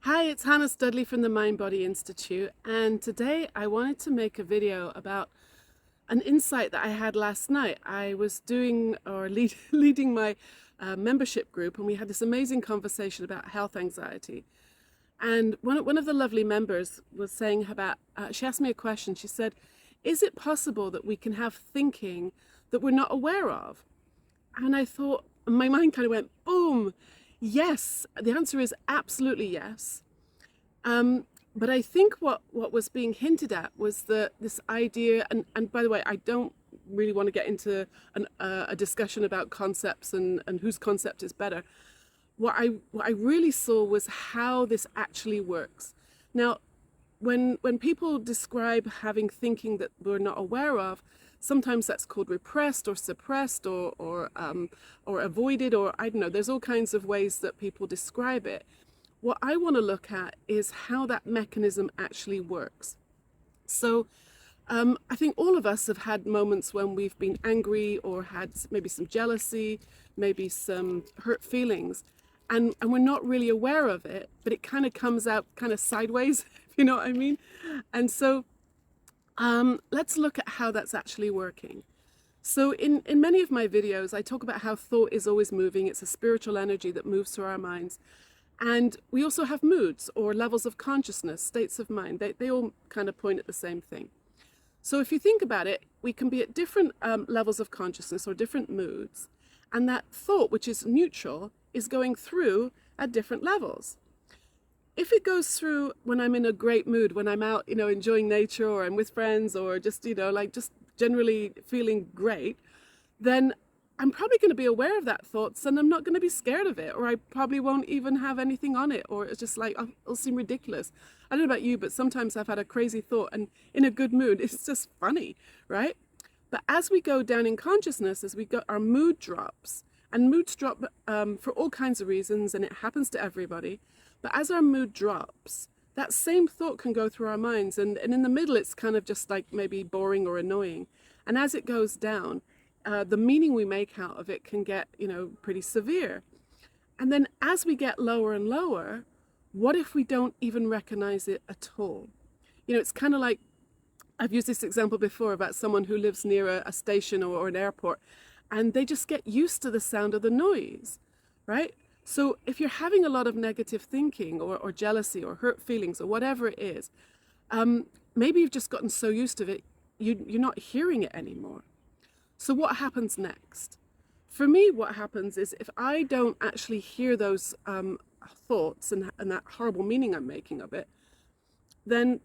Hi, it's Hannah Studley from the Mind Body Institute, and today I wanted to make a video about an insight that I had last night. I was leading my membership group, and we had this amazing conversation about health anxiety. And one of the lovely members was saying about, she asked me a question. She said, is it possible that we can have thinking that we're not aware of? And I thought, my mind kind of went, boom, yes. The answer is absolutely yes. But I think what was being hinted at was this idea, and by the way, I don't really want to get into a discussion about concepts and whose concept is better. What I really saw was how this actually works. Now, when people describe having thinking that we're not aware of, sometimes that's called repressed or suppressed or avoided, or I don't know. There's all kinds of ways that people describe it. What I want to look at is how that mechanism actually works. So I think all of us have had moments when we've been angry or had maybe some jealousy, maybe some hurt feelings, and we're not really aware of it, but it kind of comes out kind of sideways, if you know what I mean. And so let's look at how that's actually working. So in many of my videos, I talk about how thought is always moving. It's a spiritual energy that moves through our minds. And we also have moods or levels of consciousness, states of mind. They all kind of point at the same thing. So if you think about it, we can be at different levels of consciousness or different moods. And that thought, which is neutral, is going through at different levels. If it goes through when I'm in a great mood, when I'm out, enjoying nature, or I'm with friends, or just, just generally feeling great, then I'm probably going to be aware of that thoughts, and I'm not going to be scared of it, or I probably won't even have anything on it, or it's just like, oh, it'll seem ridiculous. I don't know about you, but sometimes I've had a crazy thought, and in a good mood, it's just funny, right? But as we go down in consciousness, as we go, our mood drops, and moods drop for all kinds of reasons, and it happens to everybody. But as our mood drops, that same thought can go through our minds, and in the middle, it's kind of just like maybe boring or annoying. And as it goes down, the meaning we make out of it can get, pretty severe. And then as we get lower and lower, what if we don't even recognize it at all? It's kind of like, I've used this example before about someone who lives near a station or an airport, and they just get used to the sound of the noise, right? So if you're having a lot of negative thinking or jealousy or hurt feelings or whatever it is, maybe you've just gotten so used to it, you're not hearing it anymore. So what happens next? For me, what happens is if I don't actually hear those thoughts and that horrible meaning I'm making of it, then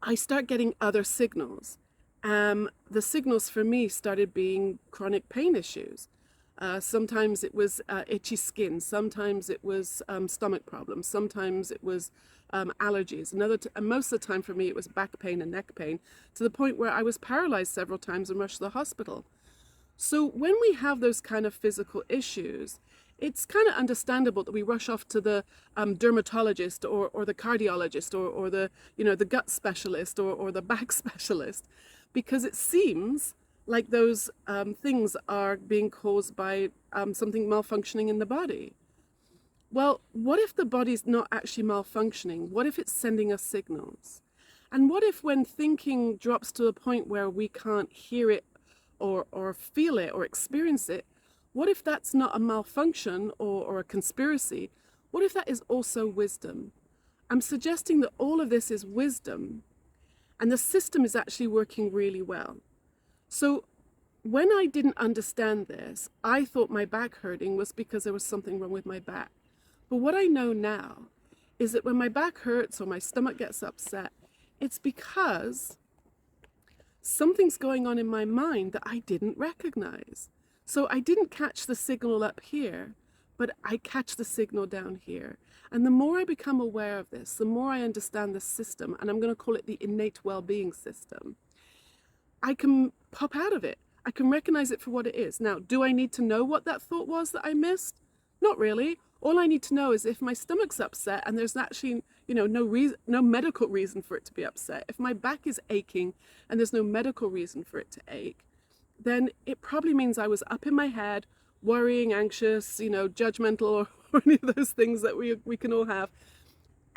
I start getting other signals. The signals for me started being chronic pain issues. Sometimes it was itchy skin. Sometimes it was stomach problems. Sometimes it was allergies. And most of the time for me, it was back pain and neck pain, to the point where I was paralyzed several times and rushed to the hospital. So when we have those kind of physical issues, it's kind of understandable that we rush off to the dermatologist or the cardiologist or the the gut specialist or the back specialist, because it seems like those things are being caused by something malfunctioning in the body. Well, what if the body's not actually malfunctioning? What if it's sending us signals? And what if when thinking drops to a point where we can't hear it or feel it or experience it, what if that's not a malfunction or a conspiracy? What if that is also wisdom? I'm suggesting that all of this is wisdom, and the system is actually working really well. So when I didn't understand this, I thought my back hurting was because there was something wrong with my back. But what I know now is that when my back hurts or my stomach gets upset, it's because something's going on in my mind that I didn't recognize. So I didn't catch the signal up here, but I catch the signal down here. And the more I become aware of this, the more I understand the system, and I'm going to call it the innate well-being system, I can pop out of it. I can recognize it for what it is. Now, do I need to know what that thought was that I missed? Not really. All I need to know is if my stomach's upset and there's actually, no medical reason for it to be upset. If my back is aching and there's no medical reason for it to ache, then it probably means I was up in my head, worrying, anxious, judgmental, or any of those things that we can all have.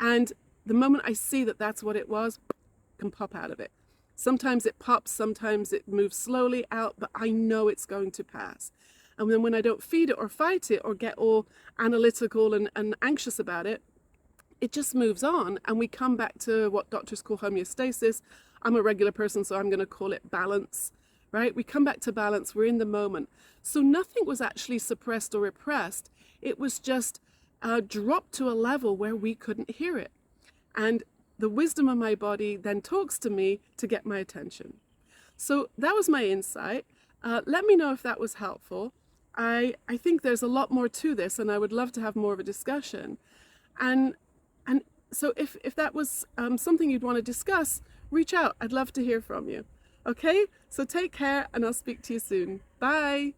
And the moment I see that that's what it was, I can pop out of it. Sometimes it pops, sometimes it moves slowly out, but I know it's going to pass. And then when I don't feed it or fight it or get all analytical and anxious about it, it just moves on, and we come back to what doctors call homeostasis. I'm a regular person, so I'm going to call it balance, right? We come back to balance. We're in the moment. So nothing was actually suppressed or repressed. It was just dropped to a level where we couldn't hear it. And the wisdom of my body then talks to me to get my attention. So that was my insight. Let me know if that was helpful. I think there's a lot more to this, and I would love to have more of a discussion. And so if that was something you'd want to discuss, reach out. I'd love to hear from you. Okay? So take care, and I'll speak to you soon. Bye.